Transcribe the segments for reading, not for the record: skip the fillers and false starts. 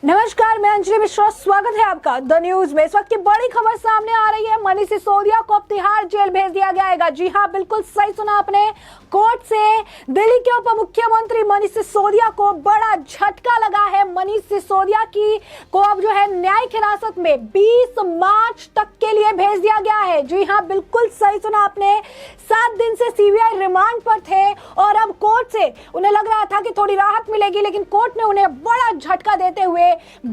नमस्कार, मैं अंजलि मिश्रा। स्वागत है आपका द न्यूज में। इस वक्त की बड़ी खबर सामने आ रही है। मनीष सिसोदिया को अब तिहाड़ जेल भेज दिया जाएगा। जी हां, बिल्कुल सही सुना आपने। कोर्ट से दिल्ली के उप मुख्यमंत्री मनीष सिसोदिया को बड़ा झटका लगा है। मनीष सिसोदिया को अब जो है न्यायिक हिरासत में 20 मार्च तक के लिए भेज दिया गया है। जी हां, बिल्कुल सही सुना आपने। 7 दिन से सीबीआई रिमांड पर थे और अब कोर्ट से उन्हें लग रहा था कि थोड़ी राहत मिलेगी, लेकिन कोर्ट ने उन्हें बड़ा झटका देते हुए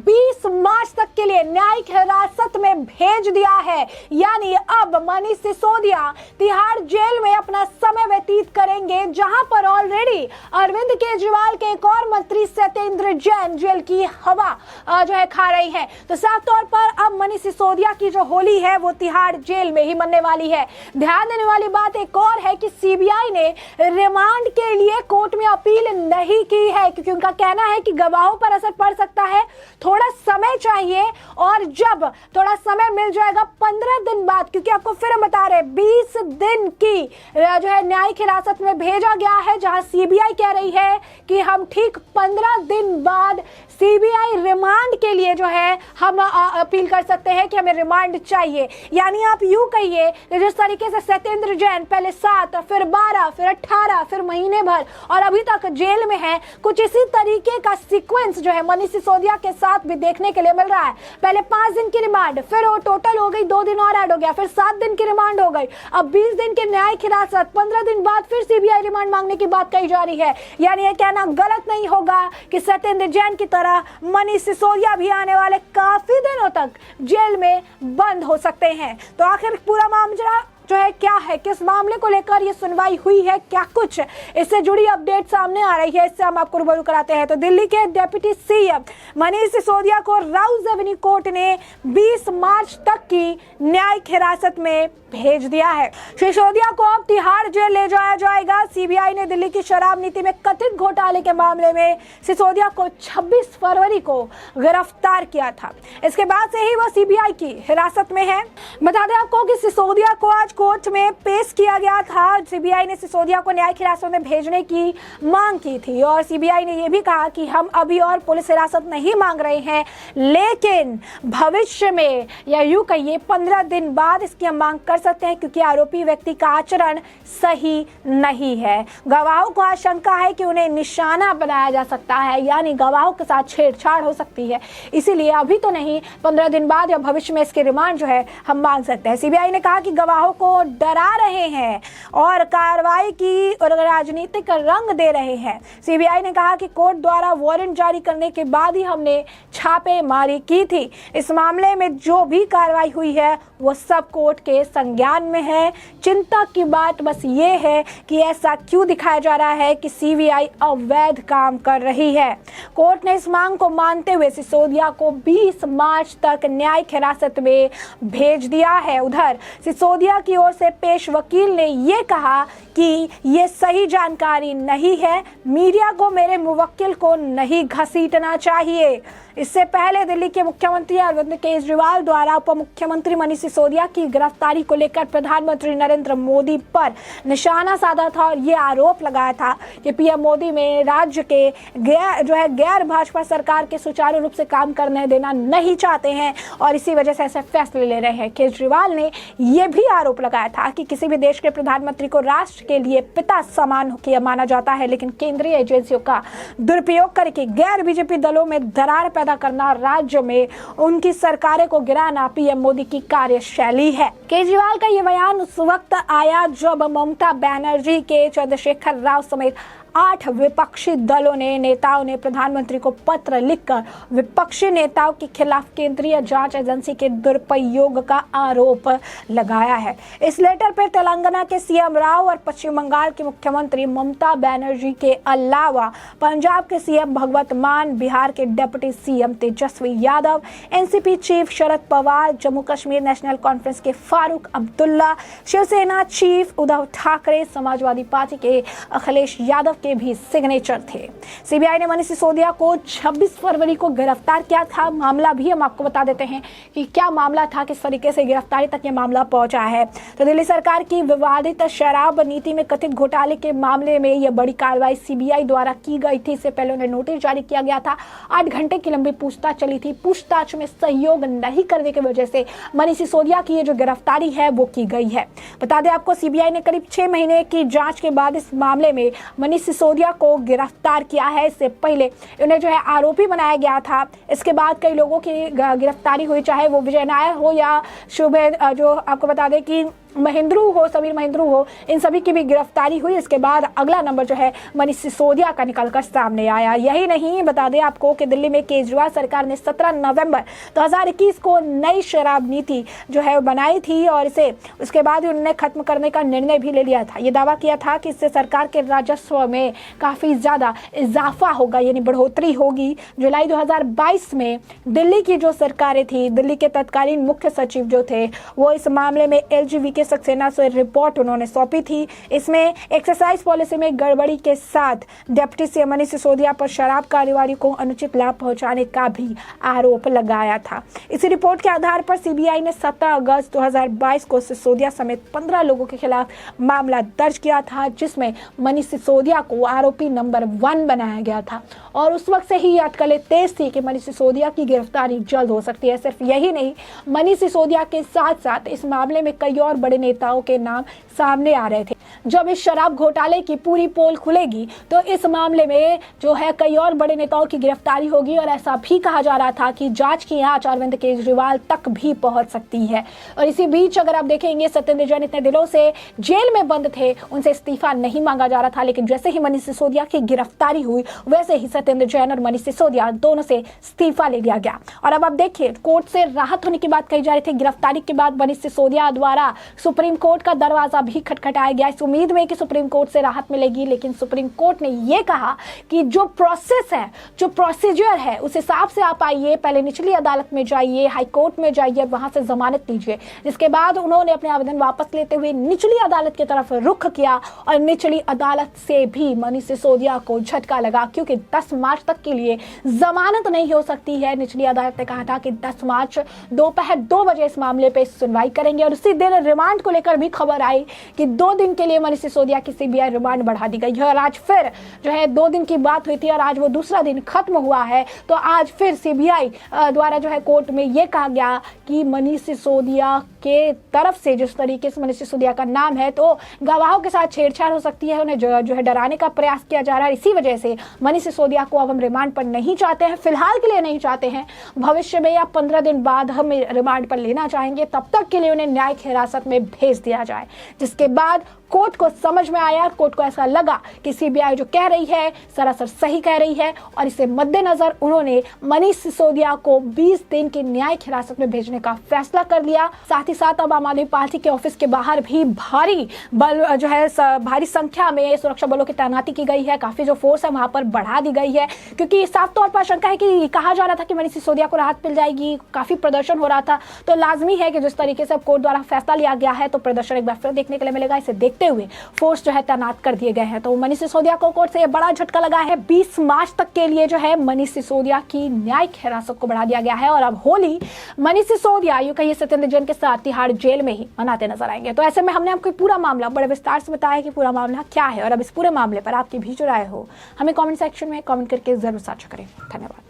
20 मार्च तक के लिए न्यायिक हिरासत में भेज दिया है। यानी अब मनीष सिसोदिया तिहाड़ जेल में अपना समय व्यतीत करेंगे, जहां पर ऑलरेडी अरविंद केजरीवाल के एक और मंत्री सत्येंद्र जैन जेल की हवा जो है खा रही है। तो साफ तौर पर अब मनीष सिसोदिया की जो होली है वो तिहाड़ जेल में ही मनने वाली है। ध्यान देने वाली बात एक और है कि सीबीआई ने रिमांड के लिए कोर्ट में अपील नहीं की है, क्योंकि उनका कहना है कि गवाहों पर असर पड़ सकता है, थोड़ा समय चाहिए। और जब थोड़ा समय मिल जाएगा 15 दिन बाद, क्योंकि आपको फिर हम बता रहे 20 दिन की जो है न्यायिक हिरासत में भेजा गया है, जहां सीबीआई कह रही है कि हम ठीक 15 दिन बाद सीबीआई रिमांड के लिए जो है हम अपील कर सकते हैं कि हमें रिमांड चाहिए। यानी आप यूं कहिए कि जिस तरीके से सत्येंद्र जैन पहले 7, फिर 12, फिर 18, फिर महीने भर और अभी तक जेल में है, कुछ इसी तरीके का सीक्वेंस जो है मनीष सिसोदिया के साथ भी देखने के लिए मिल रहा है। पहले 5 दिन की रिमांड, फिर वो टोटल हो गई 2 दिन और ऐड हो गया, फिर 7 दिन की रिमांड हो गई, अब 20 दिन की न्यायिक हिरासत, 15 दिन बाद फिर सीबीआई रिमांड मांगने की बात कही जा रही है। यानी यह कहना गलत नहीं होगा कि सत्येंद्र जैन की तरह मनीष सिसोदिया भी आने वाले काफी दिनों तक जेल में बंद हो सकते हैं। तो आखिर पूरा मामला जो है क्या है, किस मामले को लेकर ये सुनवाई हुई है, क्या कुछ इससे जुड़ी अपडेट सामने आ रही है, इससे हम आपको रूबरू कराते हैं। तो दिल्ली के डिप्टी सीएम मनीष सिसोदिया को राउज एवेन्यू कोर्ट ने 20 मार्च तक की न्यायिक हिरासत में भेज दिया है। सिसोदिया को अब तिहाड़ जेल ले जाया जाएगा। सीबीआई ने दिल्ली की शराब नीति में कथित घोटाले के मामले में सिसोदिया को 26 फरवरी को गिरफ्तार किया था। इसके बाद से ही वह सीबीआई की हिरासत में है। बता दें आपको कि सिसोदिया को आज कोर्ट में पेश किया गया था। सीबीआई ने सिसोदिया को न्यायिक हिरासत में भेजने की मांग की थी और सीबीआई ने यह भी कहा कि हम अभी और पुलिस हिरासत नहीं मांग रहे हैं, लेकिन भविष्य में या यूं कहिए 15 दिन बाद इसकी हम मांग कर सकते हैं, क्योंकि आरोपी व्यक्ति का आचरण सही नहीं है। गवाहों को आशंका है कि उन्हें निशाना बनाया जा सकता है, यानी गवाहों के साथ छेड़छाड़ हो सकती है। इसीलिए अभी तो नहीं, 15 दिन बाद या भविष्य में इसके रिमांड जो है हम मांग सकते हैं। सीबीआई ने कहा कि गवाहों को डरा रहे हैं और कार्रवाई की राजनीतिक रंग दे रहे हैं। सीबीआई ने कहा कि कोर्ट द्वारा वारंट जारी करने के बाद ही हमने छापेमारी की थी। इस मामले में जो भी कार्रवाई हुई है वो सब कोर्ट के संज्ञान में है। चिंता की बात बस ये है कि ऐसा क्यों दिखाया जा रहा है कि सीबीआई अवैध काम कर रही है। कोर्ट ने इस मांग को मानते हुए सिसोदिया को 20 मार्च तक न्यायिक हिरासत में भेज दिया है। उधर सिसोदिया की ओर से पेश वकील ने ये कहा कि ये सही जानकारी नहीं है, मीडिया को मेरे मुवक्किल को नहीं घसीटना चाहिए। इससे पहले दिल्ली के मुख्यमंत्री अरविंद केजरीवाल द्वारा उप मुख्यमंत्री मनीष सिसोदिया की गिरफ्तारी को लेकर प्रधानमंत्री नरेंद्र मोदी पर निशाना साधा था और ये आरोप लगाया था कि पीएम मोदी में राज्य के गैर भाजपा सरकार के सुचारू रूप से काम करने देना नहीं चाहते हैं और इसी वजह से ऐसे फैसले ले रहे हैं। केजरीवाल ने यह भी आरोप लगाया था कि किसी भी देश के प्रधानमंत्री को राष्ट्र के लिए पिता समान माना जाता है, लेकिन केंद्रीय एजेंसियों का दुरुपयोग करके गैर बीजेपी दलों में दरार पैदा करना, राज्य में उनकी सरकारें को गिराना पीएम मोदी की कार्यशैली है। केजरीवाल का यह बयान उस वक्त आया जब ममता बनर्जी के चंद्रशेखर राव समेत 8 विपक्षी दलों ने नेताओं ने प्रधानमंत्री को पत्र लिखकर विपक्षी नेताओं के खिलाफ केंद्रीय जांच एजेंसी के दुरुपयोग का आरोप लगाया है। इस लेटर पर तेलंगाना के सीएम राव और पश्चिम बंगाल की मुख्यमंत्री ममता बनर्जी के अलावा पंजाब के सीएम भगवंत मान, बिहार के deputy CM Tejashwi Yadav, NCP chief Sharad Pawar, Jammu Kashmir national conference के फारूक अब्दुल्ला, शिवसेना चीफ उद्धव ठाकरे, समाजवादी पार्टी के अखिलेश यादव के भी सिग्नेचर थे। सीबीआई ने मनीष सिसोदिया को 26 फरवरी को गिरफ्तार किया था। मामला भी हम आपको बता देते हैं कि क्या मामला था, किस तरीके से गिरफ्तारी तक ये मामला पहुंचा है। तो दिल्ली सरकार की विवादित शराब नीति में कथित घोटाले के मामले में यह बड़ी कार्रवाई सीबीआई द्वारा की गई थी। इससे पहले उन्हें नोटिस जारी किया गया था। 8 घंटे की लंबी पूछताछ चली थी। पूछताछ में सहयोग नहीं करने की वजह से मनीष सिसोदिया की ये जो गिरफ्तारी है वो की गई है। बता दें आपको, सीबीआई ने करीब 6 महीने की जांच के बाद इस मामले में मनीष सिसोदिया को गिरफ्तार किया है। इससे पहले उन्हें जो है आरोपी बनाया गया था। इसके बाद कई लोगों की गिरफ्तारी हुई, चाहे वो विजय नायर हो या शुभेंद्र, जो आपको बता दें कि महेंद्रू हो, समीर महेंद्रू हो, इन सभी की भी गिरफ्तारी हुई। इसके बाद अगला नंबर जो है मनीष सिसोदिया का निकलकर सामने आया। यही नहीं, बता दें आपको कि दिल्ली में केजरीवाल सरकार ने 17 नवंबर 2021 को नई शराब नीति जो है बनाई थी और इसे उसके बाद उन्होंने खत्म करने का निर्णय भी ले लिया था। ये दावा किया था कि इससे सरकार के राजस्व में काफी ज्यादा इजाफा होगा, यानी बढ़ोतरी होगी। जुलाई 2022 में दिल्ली की जो सरकारें थी, दिल्ली के तत्कालीन मुख्य सचिव जो थे, वो इस मामले में एलजीवी के सक्सेना से रिपोर्ट उन्होंने सौंपी थी। इसमें एक्साइज पॉलिसी में गड़बड़ी के साथ डिप्टी सीएम मनीष सिसोदिया पर शराब कारोबारी को अनुचित लाभ पहुंचाने का भी आरोप लगाया था। इसी रिपोर्ट के आधार पर सीबीआई ने 17 अगस्त 2022 को सिसोदिया समेत 15 लोगों के खिलाफ मामला दर्ज किया था, जिसमें मनीष सिसोदिया को आरोपी नंबर 1 बनाया गया था। और उस वक्त से ही अटकलें तेज थी कि मनीष सिसोदिया की गिरफ्तारी जल्द हो सकती है। सिर्फ यही नहीं, मनीष सिसोदिया के साथ साथ इस मामले में कई और बड़े नेताओं के नाम सामने आ रहे थे। जब इस शराब घोटाले की पूरी पोल खुलेगी तो इस मामले में जो है कई और बड़े नेताओं की गिरफ्तारी होगी और ऐसा भी कहा जा रहा था कि जांच की आंच अरविंद केजरीवाल तक भी पहुंच सकती है। और इसी बीच अगर आप देखेंगे, सत्येंद्र जैन इतने दिनों से जेल में बंद थे, उनसे इस्तीफा नहीं मांगा जा रहा था, लेकिन जैसे ही मनीष सिसोदिया की गिरफ्तारी हुई वैसे ही सत्येंद्र जैन और मनीष सिसोदिया दोनों से इस्तीफा ले लिया गया। और अब आप देखिए, कोर्ट से राहत होने की बात कही जा रही थी। गिरफ्तारी के बाद मनीष सिसोदिया द्वारा सुप्रीम कोर्ट का दरवाजा भी खटखटाया गया इस उम्मीद में कि सुप्रीम कोर्ट से राहत मिलेगी, लेकिन सुप्रीम कोर्ट ने यह कहा कि जो प्रोसेस है, जो प्रोसीजर है, उस हिसाब से आप आइए, पहले निचली अदालत में जाइए, हाई कोर्ट में जाइए, वहां से जमानत लीजिए। जिसके बाद उन्होंने अपने आवेदन वापस लेते हुए निचली अदालत की तरफ रुख किया और निचली अदालत से भी मनीष सिसोदिया को झटका लगा, क्योंकि 10 मार्च तक के लिए जमानत नहीं हो सकती है। निचली अदालत ने कहा था कि 10 मार्च दोपहर 2 बजे इस मामले पर सुनवाई करेंगे। और उसी दिन रिमांड को लेकर भी खबर आई कि 2 दिन के लिए मनीष सिसोदिया की सीबीआई रिमांड बढ़ा दी गई है। और आज फिर जो है 2 दिन की बात हुई थी और आज वो दूसरा दिन खत्म हुआ है। तो आज फिर सीबीआई द्वारा जो है कोर्ट में ये कहा गया कि मनीष सिसोदिया के तरफ से जिस तरीके से मनीष सिसोदिया का नाम है, तो गवाहों के साथ छेड़छाड़ हो सकती है, उन्हें जो है डराने का प्रयास किया जा रहा है। इसी वजह से मनीष सिसोदिया को अब हम रिमांड पर नहीं चाहते हैं, फिलहाल के लिए नहीं चाहते हैं। भविष्य में या 15 दिन बाद हम रिमांड पर लेना चाहेंगे, तब तक के लिए उन्हें न्यायिक हिरासत में भेज दिया जाए। जिसके बाद कोर्ट को समझ में आया, कोर्ट को ऐसा लगा कि सीबीआई जो कह रही है सरासर सही कह रही है, और इसे मद्देनजर उन्होंने मनीष सिसोदिया को 20 दिन की न्यायिक हिरासत में भेजने का फैसला कर लिया। साथ ही साथ अब आम आदमी पार्टी के ऑफिस के बाहर भी भारी बल जो है भारी संख्या में सुरक्षा बलों की तैनाती की गई है। काफी जो फोर्स है वहां पर बढ़ा दी गई है, क्योंकि साफ तौर पर आशंका है कि कहा जा रहा था कि मनीष सिसोदिया को राहत मिल जाएगी, काफी प्रदर्शन हो रहा था। तो लाजमी है कि जिस तरीके से कोर्ट द्वारा फैसला लिया गया है, तो प्रदर्शन एक बार फिर देखने के लिए मिलेगा। इसे देखते हुए फोर्स जो है तैनात कर दिए गए हैं। तो मनीष सिसोदिया को कोर्ट से बड़ा झटका लगा है। 20 मार्च तक के लिए जो है मनीष सिसोदिया की न्यायिक हिरासत को बढ़ा दिया गया है। और अब होली मनीष सिसोदिया यूं कहिए सत्येंद्र जैन के साथ तिहाड़ जेल में ही मनाते नजर आएंगे। तो ऐसे में हमने आपको पूरा मामला बड़े विस्तार से बताया कि पूरा मामला क्या है, और अब इस पूरे मामले पर आपकी भी जो राय हो हमें कमेंट सेक्शन में कमेंट करके जरूर साझा करें। धन्यवाद।